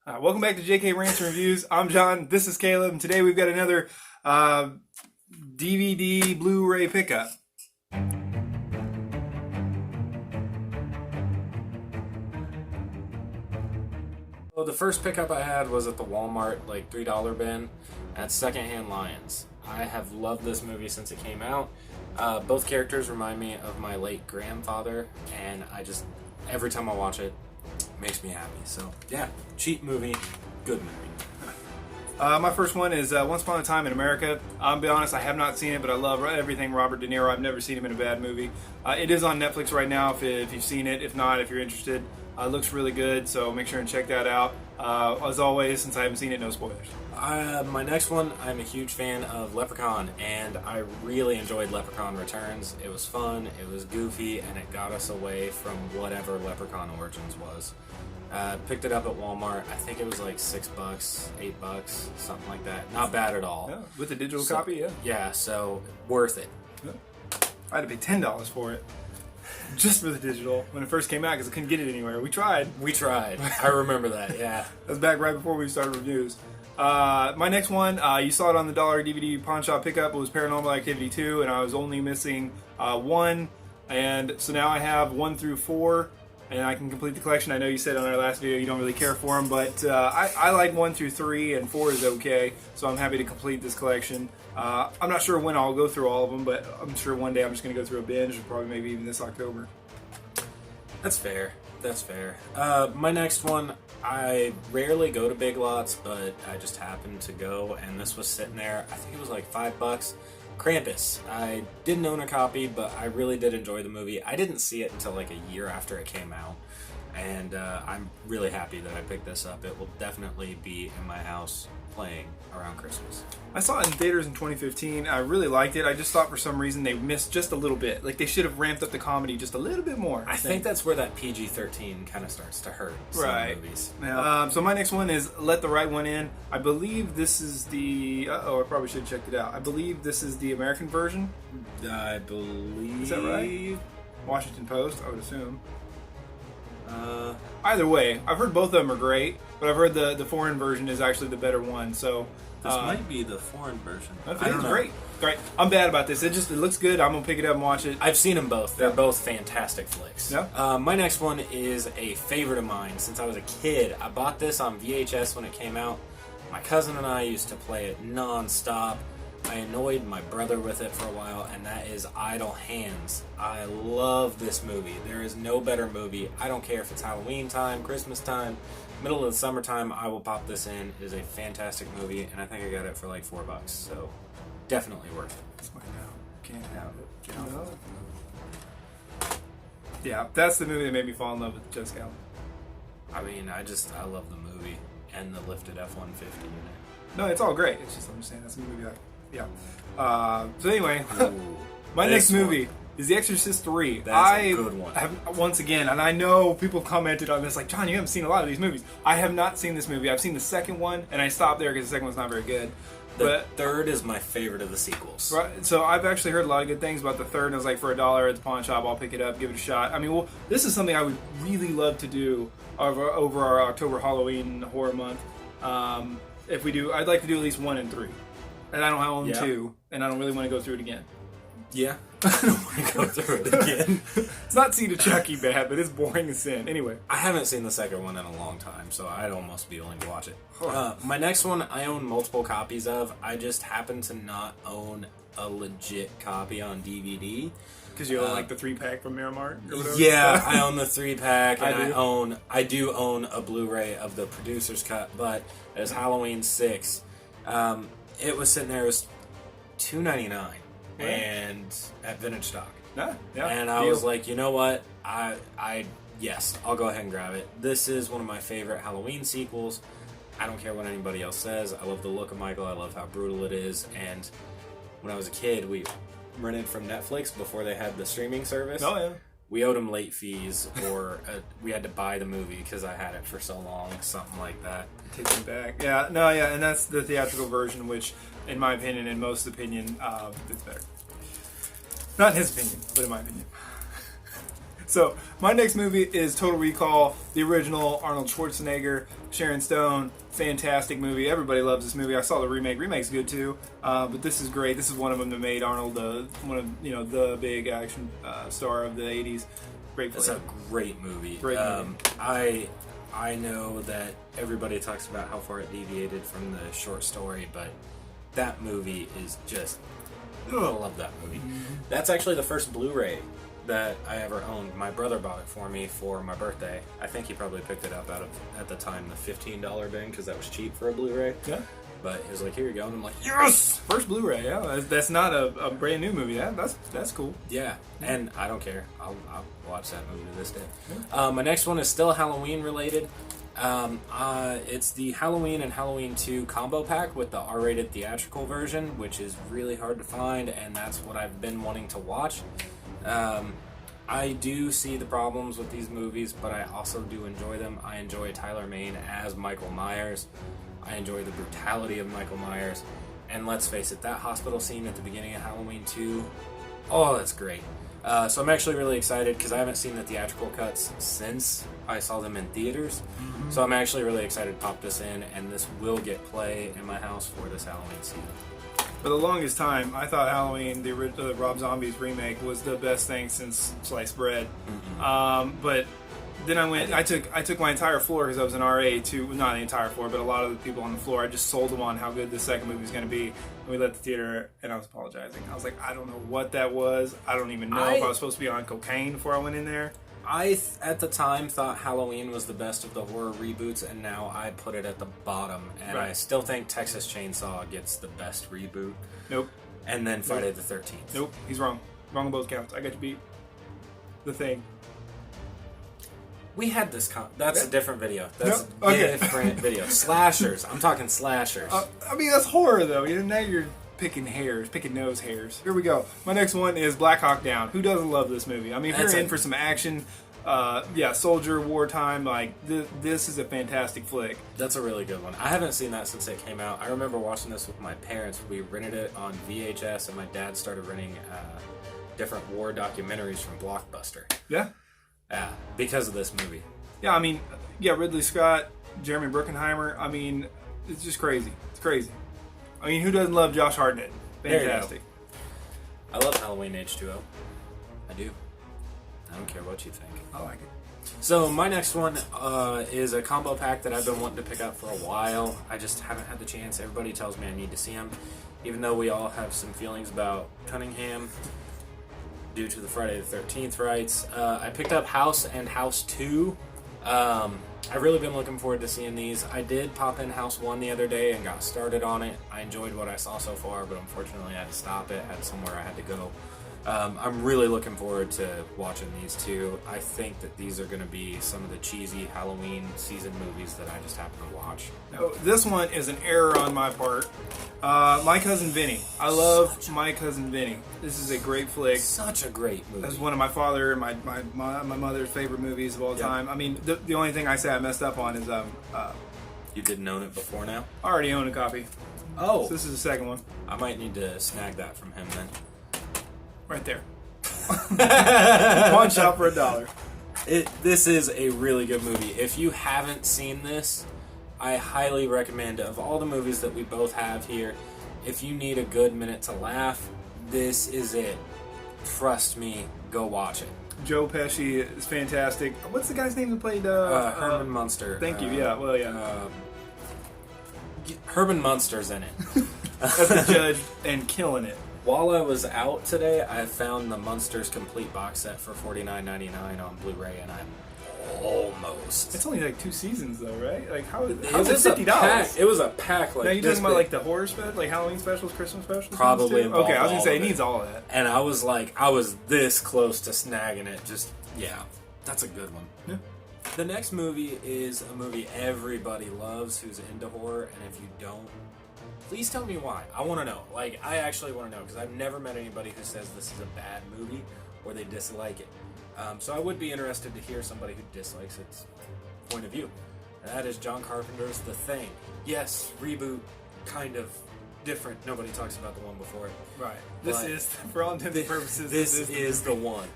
Welcome back to JK Rants and Reviews. I'm John. This is Caleb. And today we've got another DVD Blu-ray pickup. Well, the first pickup I had was at the Walmart, like $3 bin at Secondhand Lions. I have loved this movie since it came out. Both characters remind me of my late grandfather, and every time I watch it, makes me happy. So, yeah, cheap movie, good movie. My first one is Once Upon a Time in America. I'll be honest, I have not seen it, but I love everything Robert De Niro. I've never seen him in a bad movie. It is on Netflix right now if you've seen it. If not, if you're interested. It looks really good, so make sure and check that out. As always, since I haven't seen it, no spoilers. My next one, I'm a huge fan of Leprechaun, and I really enjoyed Leprechaun Returns. It was fun, it was goofy, and it got us away from whatever Leprechaun Origins was. Picked it up at Walmart. I think it was like $6, $8, something like that. Not bad at all. Yeah, with the digital copy, yeah. Yeah, so worth it. Yeah. I had to pay $10 for it. Just for the digital when it first came out because I couldn't get it anywhere. We tried. I remember that, yeah. That was back right before we started reviews. My next one, you saw it on the dollar DVD pawn shop pickup. It was Paranormal Activity 2, and I was only missing 1. And so now I have 1 through 4, and I can complete the collection. I know you said on our last video you don't really care for them, but I like 1 through 3, and 4 is okay. So I'm happy to complete this collection. I'm not sure when I'll go through all of them, but I'm sure one day I'm just going to go through a binge, or probably maybe even this October. That's fair. My next one, I rarely go to Big Lots, but I just happened to go, and this was sitting there. I think it was like $5. Krampus. I didn't own a copy, but I really did enjoy the movie. I didn't see it until like a year after it came out, and I'm really happy that I picked this up. It will definitely be in my house playing around Christmas. I saw it in theaters in 2015. I really liked it. I just thought for some reason they missed just a little bit. Like they should have ramped up the comedy just a little bit more. I think that's where that PG-13 kind of starts to hurt some movies. Yeah. So my next one is Let the Right One In. I believe this is the... I probably should have checked it out. I believe this is the American version. I believe... Is that right? Washington Post, I would assume. Either way, I've heard both of them are great, but I've heard the foreign version is actually the better one. So this might be the foreign version. I think it's great. I'm bad about this. It looks good. I'm gonna pick it up and watch it. I've seen them both. They're both fantastic flicks. Yeah. My next one is a favorite of mine since I was a kid. I bought this on VHS when it came out. My cousin and I used to play it non-stop. I annoyed my brother with it for a while, and that is Idle Hands. I love this movie. There is no better movie. I don't care if it's Halloween time, Christmas time, middle of the summertime, I will pop this in. It is a fantastic movie, and I think I got it for like $4, so definitely worth it. Can't have it. Yeah, that's the movie that made me fall in love with Jessica Alba. I mean, I love the movie and the lifted F-150 in it. No, it's all great. It's just, I'm just saying, that's a movie so anyway, my This next movie is The Exorcist 3. That's a good one. Once again, and I know people have commented on this, like, John, you haven't seen a lot of these movies. I have not seen this movie. I've seen the second one, and I stopped there because the second one's not very good. The third is my favorite of the sequels. Right, so I've actually heard a lot of good things about the third, and I was like, for $1 at the pawn shop, I'll pick it up, give it a shot. I mean, well, this is something I would really love to do over our October Halloween horror month. If we do, I'd like to do at least 1 and 3. And I don't own 2, and I don't really want to go through it again. Yeah, I don't want to go through it again. It's not Seed of Chucky bad, but it's boring as sin. Anyway. I haven't seen the second one in a long time, so I'd almost be willing to watch it. My next one, I own multiple copies of. I just happen to not own a legit copy on DVD. Because you own like the 3-pack from Miramart? Or whatever? Yeah, I own the 3-pack, and I do own a Blu-ray of the producer's cut, but it's Halloween 6. It was sitting there, it was $2.99 and at Vintage Stock. Yeah, and I was like, you know what? Yes, I'll go ahead and grab it. This is one of my favorite Halloween sequels. I don't care what anybody else says. I love the look of Michael. I love how brutal it is. And when I was a kid, we rented from Netflix before they had the streaming service. Oh, yeah. We owed them late fees, or we had to buy the movie because I had it for so long, something like that. Takes me back. Yeah, no, yeah, and that's the theatrical version, which, in my opinion, in most opinion, it's better. Not in his opinion, but in my opinion. So, my next movie is Total Recall, the original Arnold Schwarzenegger. Sharon Stone, fantastic movie. Everybody loves this movie. I saw the remake. Remake's good too, but this is great. This is one of them that made Arnold one of the big action star of the '80s. Great flick. It's a great movie. Great movie. I know that everybody talks about how far it deviated from the short story, but that movie is just... I love that movie. That's actually the first Blu-ray that I ever owned. My brother bought it for me for my birthday. I think he probably picked it up out of, at the time, the $15 bin, because that was cheap for a Blu-ray. Yeah. But he was like, here you go. And I'm like, yes! First Blu-ray, yeah. That's not a brand new movie. That's cool. Yeah, and I don't care. I'll watch that movie to this day. My next one is still Halloween related. It's the Halloween and Halloween 2 combo pack with the R-rated theatrical version, which is really hard to find, and that's what I've been wanting to watch. I do see the problems with these movies, but I also do enjoy them. I enjoy Tyler Mane as Michael Myers. I enjoy the brutality of Michael Myers. And let's face it, that hospital scene at the beginning of Halloween 2, oh, that's great. So I'm actually really excited because I haven't seen the theatrical cuts since I saw them in theaters. Mm-hmm. So I'm actually really excited to pop this in, and this will get play in my house for this Halloween season. For the longest time, I thought Halloween, the Rob Zombie's remake, was the best thing since sliced bread. Mm-hmm. But then I took my entire floor, because I was an RA, to, not the entire floor, but a lot of the people on the floor, I just sold them on how good the second movie was going to be. And we left the theater, and I was apologizing. I was like, I don't know what that was. I don't even know if I was supposed to be on cocaine before I went in there. I, at the time, thought Halloween was the best of the horror reboots, and now I put it at the bottom. And right. I still think Texas Chainsaw gets the best reboot. Nope. And then Friday the 13th. Nope, he's wrong. Wrong on both counts. I got you beat. The Thing. We had this that's a different video. That's a different video. Slashers. I'm talking slashers. I mean, that's horror, though. Now you're picking nose hairs. Here we go. My next one is Black Hawk Down. Who doesn't love this movie? I mean, if you're in for some action, soldier, wartime, like, this is a fantastic flick. That's a really good one. I haven't seen that since it came out. I remember watching this with my parents. We rented it on VHS, and my dad started renting different war documentaries from Blockbuster. Yeah. Yeah, because of this movie. Yeah, I mean, Ridley Scott, Jeremy Bruckheimer. I mean, it's just crazy. It's crazy. I mean, who doesn't love Josh Hartnett? Fantastic. I love Halloween H2O. I do. I don't care what you think. I like it. So my next one is a combo pack that I've been wanting to pick up for a while. I just haven't had the chance. Everybody tells me I need to see him, even though we all have some feelings about Cunningham due to the Friday the 13th rights. I picked up House and House 2. I've really been looking forward to seeing these. I did pop in House 1 the other day and got started on it. I enjoyed what I saw so far, but unfortunately I had to stop it. I had somewhere I had to go. I'm really looking forward to watching these two. I think that these are going to be some of the cheesy Halloween season movies that I just happen to watch. No, this one is an error on my part. My Cousin Vinny. I love My Cousin Vinny. This is a great flick. Such a great movie. That's one of my father and my mother's favorite movies of all time. I mean, the only thing I say I messed up on is you didn't own it before now? I already own a copy. Oh. So this is the second one. I might need to snag that from him then. Right there. Pawn shop for $1. This is a really good movie. If you haven't seen this, I highly recommend, of all the movies that we both have here, if you need a good minute to laugh, this is it. Trust me, go watch it. Joe Pesci is fantastic. What's the guy's name that played Herman Munster? Thank you. Herman Munster's in it. As a judge and killing it. While I was out today, I found the Munsters complete box set for $49.99 on Blu-ray, and I'm almost. It's only like 2 seasons, though, right? Like how is it $50? It was a pack. Like, now you're talking about like the horror special, like Halloween specials, Christmas specials. Probably. Okay, I was gonna say it needs all of that. And I was this close to snagging it. That's a good one. Yeah. The next movie is a movie everybody loves who's into horror, and if you don't, please tell me why. I want to know. Like, I actually want to know, because I've never met anybody who says this is a bad movie or they dislike it. So I would be interested to hear somebody who dislikes its point of view. And that is John Carpenter's The Thing. Yes, reboot, kind of different. Nobody talks about the one before it. Right. This is, for all intents and purposes, this is the one.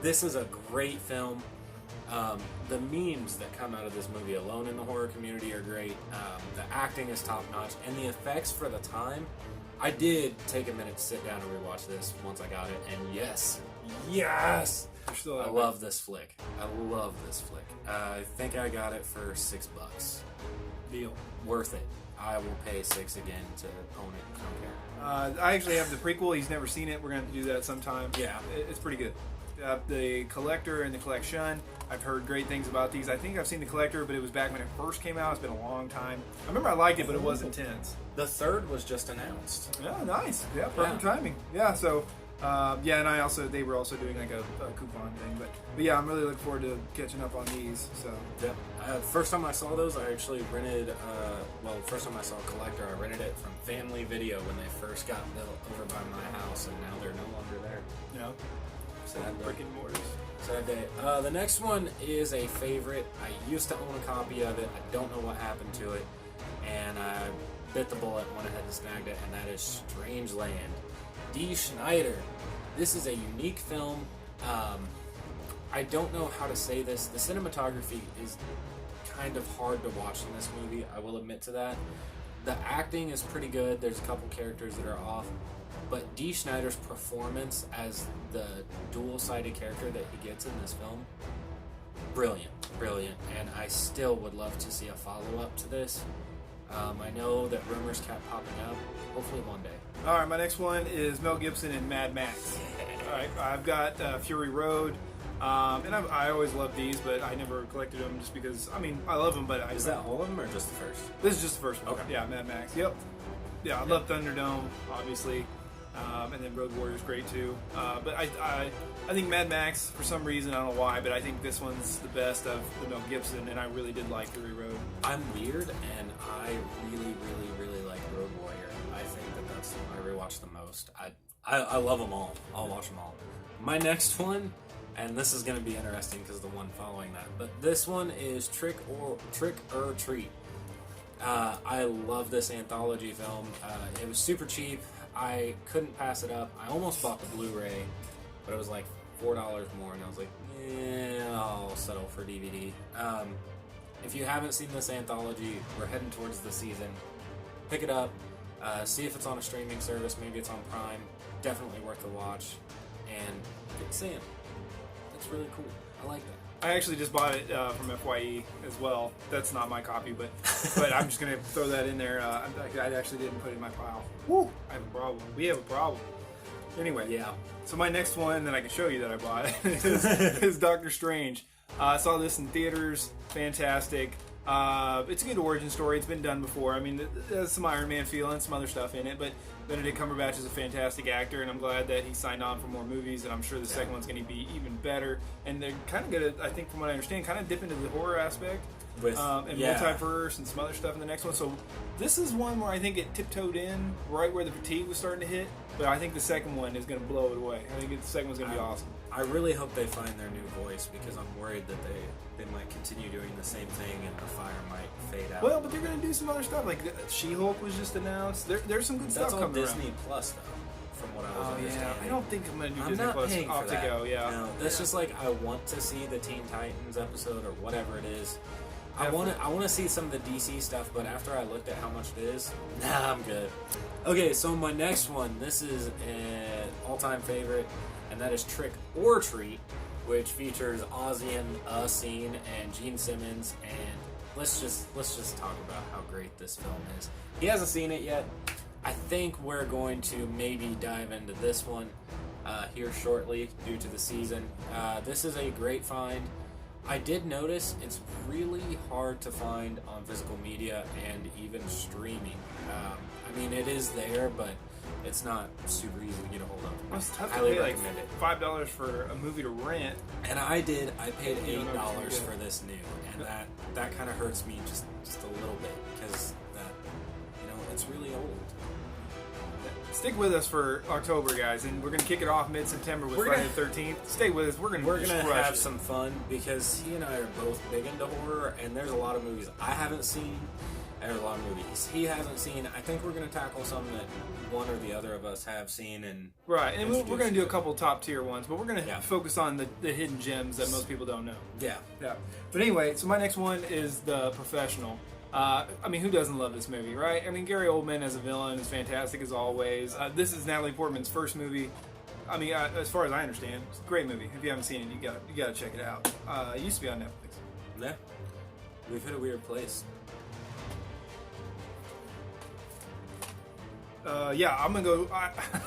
This is a great film. The memes that come out of this movie alone in the horror community are great. The acting is top notch, and the effects for the time. I did take a minute to sit down and rewatch this once I got it, and yes, I love this flick. I think I got it for $6. Deal. Worth it. I will pay $6 again to own it. I don't care. I actually have the prequel. He's never seen it. We're going to do that sometime. Yeah. It's pretty good. The Collector and the Collection. I've heard great things about these. I think I've seen the Collector, but it was back when it first came out. It's been a long time. I remember I liked it, but it was intense. The third was just announced. Yeah, nice. Yeah, perfect timing. Yeah, so and they were also doing like a coupon thing, but yeah, I'm really looking forward to catching up on these. So yeah, first time I saw those, I actually rented. First time I saw Collector, I rented it from Family Video when they first got built over by my house, and now they're no longer there. Yeah, sad brick and mortars. Sad day. The next one is a favorite. I used to own a copy of it. I don't know what happened to it, and I bit the bullet, went ahead and snagged it, and that is Strangeland. Dee Snider. This is a unique film. I don't know how to say this. The cinematography is kind of hard to watch in this movie. I will admit to that. The acting is pretty good. There's a couple characters that are off. But Dee Snider's performance as the dual-sided character that he gets in this film, brilliant. And I still would love to see a follow-up to this. I know that rumors kept popping up. Hopefully one day. All right, my next one is Mel Gibson and Mad Max. All right, I've got Fury Road, and I always loved these, but I never collected them just because, I love them, but Is that all of them or just the first? This is just the first one. Okay. Yeah, Mad Max. Yep. Yeah, I love Thunderdome, obviously, and then Road Warrior's great too. But I think Mad Max, for some reason, I don't know why, but I think this one's the best of the Mel Gibson, and I really did like Fury Road. I'm weird, and I really like Road Warrior. I think that's the one I rewatch the most. I love them all. I'll watch them all. My next one, and this is going to be interesting because the one following that, but this one is Trick or Treat. I love this anthology film. It was super cheap. I couldn't pass it up. I almost bought the Blu-ray, but it was like $4 more, and I was like, I'll settle for DVD. If you haven't seen this anthology, we're heading towards the season. Pick it up. See if it's on a streaming service. Maybe it's on Prime. Definitely worth the watch. And get Sam. That's really cool. I like that. I actually just bought it from FYE as well. That's not my copy, but I'm just gonna throw that in there. I actually didn't put it in my pile. Woo! I have a problem. We have a problem. Anyway, yeah. So my next one that I can show you that I bought is Doctor Strange. I saw this in theaters. Fantastic. It's a good origin story. It's been done before. I mean, there's some Iron Man feel and some other stuff in it, but Benedict Cumberbatch is a fantastic actor, and I'm glad that he signed on for more movies, and I'm sure the second one's going to be even better. And they're kind of going to, I think from what I understand, kind of dip into the horror aspect and multiverse and some other stuff in the next one. So this is one where I think it tiptoed in right where the fatigue was starting to hit, but I think the second one is going to blow it away. I think the second one's going to be awesome. I really hope they find their new voice because I'm worried that they might continue doing the same thing and the fire might fade out. Well, but they're going to do some other stuff. Like She-Hulk was just announced. There's some good stuff coming That's all Disney around. Plus, though, from what I was understanding. Yeah. I don't think I'm going to do I'm Disney not Plus paying off for to that. go. Yeah. No, that's just like I want to see the Teen Titans episode or whatever it is. I want to see some of the DC stuff, but after I looked at how much it is, I'm good. Okay, so my next one, this is an all-time favorite, and that is Trick or Treat, which features Ozzy and Scene and Gene Simmons, and let's just talk about how great this film is. He hasn't seen it yet. I think we're going to maybe dive into this one here shortly due to the season. This is a great find. I did notice it's really hard to find on physical media and even streaming. I mean, it is there, but it's not super easy to get a hold of. It's tough to Highly pay like recommend it. $5 for a movie to rent. And I did. I paid You don't know what $8 you for this new, and that kind of hurts me just a little bit because that it's really old. Stick with us for October, guys, and we're going to kick it off mid-September with Friday the 13th. Stay with us. We're going to have some fun because he and I are both big into horror, and there's a lot of movies I haven't seen, There's a lot of movies he hasn't seen. I think we're going to tackle some that one or the other of us have seen. And Right, and we're going to do a couple top tier ones, but we're going to Yeah. focus on the hidden gems that most people don't know. Yeah. Yeah. But anyway, so my next one is The Professional. I mean, who doesn't love this movie, right? I mean, Gary Oldman as a villain is fantastic as always. This is Natalie Portman's first movie. I mean, as far as I understand, it's a great movie. If you haven't seen it, you got to check it out. It used to be on Netflix. Yeah. We've hit a weird place. Yeah, I'm gonna go.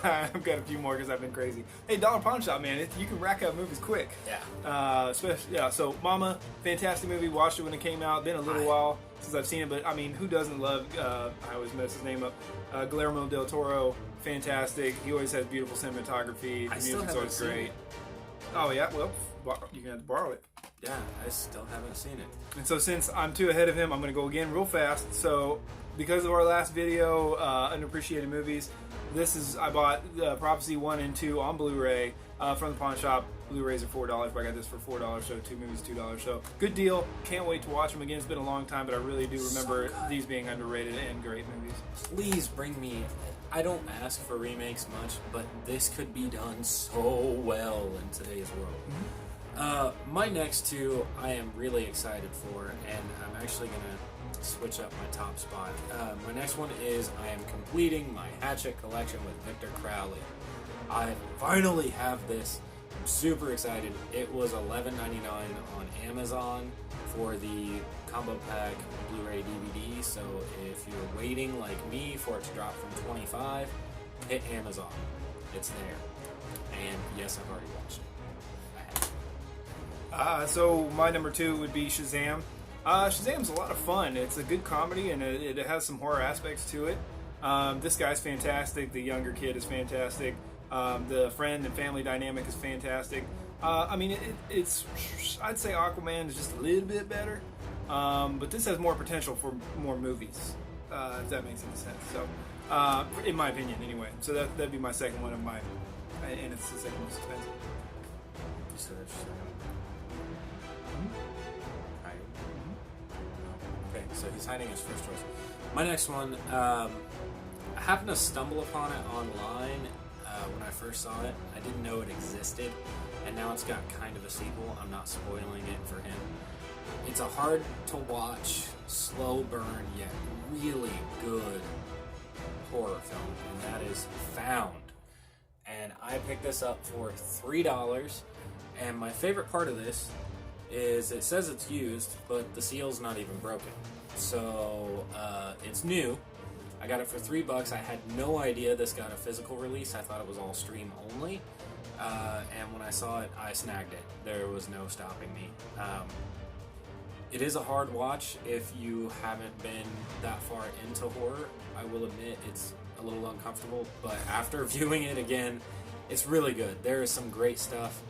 I've got a few more because I've been crazy. Hey, Dollar Pawn Shop, man, you can rack up movies quick. Yeah. Especially, yeah. So, Mama, fantastic movie. Watched it when it came out. Been a little while since I've seen it, but I mean, who doesn't love? I always mess his name up. Guillermo del Toro, fantastic. He always has beautiful cinematography. The music's always great. Oh yeah, well, you can have to borrow it. Yeah, I still haven't seen it. And so since I'm 2 ahead of him, I'm going to go again real fast. So because of our last video, Unappreciated Movies, I bought Prophecy 1 and 2 on Blu-ray from the pawn shop. Blu-rays are $4, but I got this for $4, so 2 movies $2. So good deal. Can't wait to watch them again. It's been a long time, but I really do remember these being underrated and great movies. Please bring me... I don't ask for remakes much, but this could be done so well in today's world. My next two I am really excited for, and I'm actually going to switch up my top spot. My next one is I am completing my Hatchet collection with Victor Crowley. I finally have this. I'm super excited. It was $11.99 on Amazon for the combo pack Blu-ray DVD, so if you're waiting like me for it to drop from $25, hit Amazon. It's there. And yes, I've already watched it. So my number 2 would be Shazam. Shazam's a lot of fun. It's a good comedy, and it has some horror aspects to it. This guy's fantastic. The younger kid is fantastic. The friend and family dynamic is fantastic. I mean, it's I'd say Aquaman is just a little bit better, but this has more potential for more movies, if that makes any sense. So, in my opinion, anyway. So that'd be my second one of mine, and it's the second most expensive. Okay, so he's hiding his first choice. My next one, I happened to stumble upon it online when I first saw it. I didn't know it existed, and now it's got kind of a sequel. I'm not spoiling it for him. It's a hard to watch, slow burn, yet really good horror film, and that is Found. And I picked this up for $3, and my favorite part of this is it says it's used, but the seal's not even broken. So it's new. I got it for $3. I had no idea this got a physical release. I thought it was all stream only. And when I saw it, I snagged it. There was no stopping me. It is a hard watch if you haven't been that far into horror. I will admit it's a little uncomfortable, but after viewing it again, it's really good. There is some great stuff.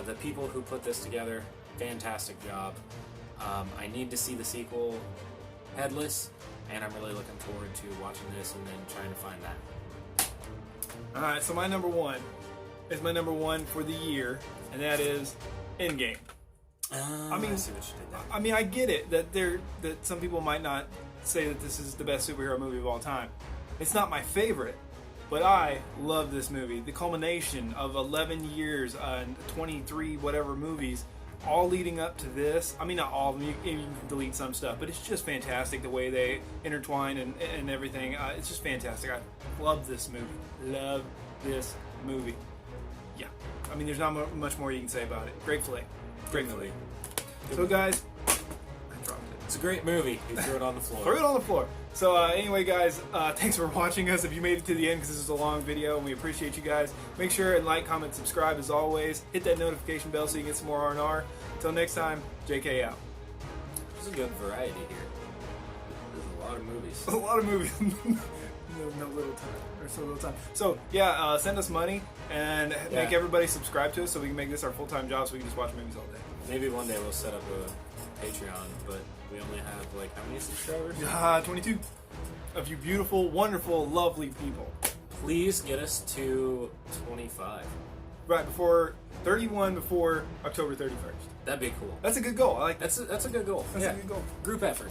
The people who put this together, fantastic job. I need to see the sequel, Headless, and I'm really looking forward to watching this and then trying to find that. Alright, so my number 1 is my number 1 for the year, and that is Endgame. I mean, see what you did there. I mean, I get it that some people might not say that this is the best superhero movie of all time. It's not my favorite, but I love this movie. The culmination of 11 years and 23 whatever movies, all leading up to this. I mean, not all of them. You can delete some stuff, but it's just fantastic the way they intertwine and everything. It's just fantastic. I love this movie. Love this movie. Yeah. I mean, there's not much more you can say about it. Great flick. Great movie. So, guys, I dropped it. It's a great movie. You threw it on the floor. Throw it on the floor. So anyway, guys, thanks for watching us. If you made it to the end, because this is a long video, and we appreciate you guys. Make sure and like, comment, subscribe as always. Hit that notification bell so you get some more R&R. Until next time, JK out. There's a good variety here. There's a lot of movies. A lot of movies. no little time. There's so little time. So yeah, send us money and make everybody subscribe to us so we can make this our full-time job so we can just watch movies all day. Maybe one day we'll set up a Patreon, but we only have like how many subscribers? 22 of you beautiful, wonderful, lovely people. Please get us to 25. Right before 31 before October 31st. That'd be cool. That's a good goal. I like that. That's a good goal. That's a good goal. Group effort.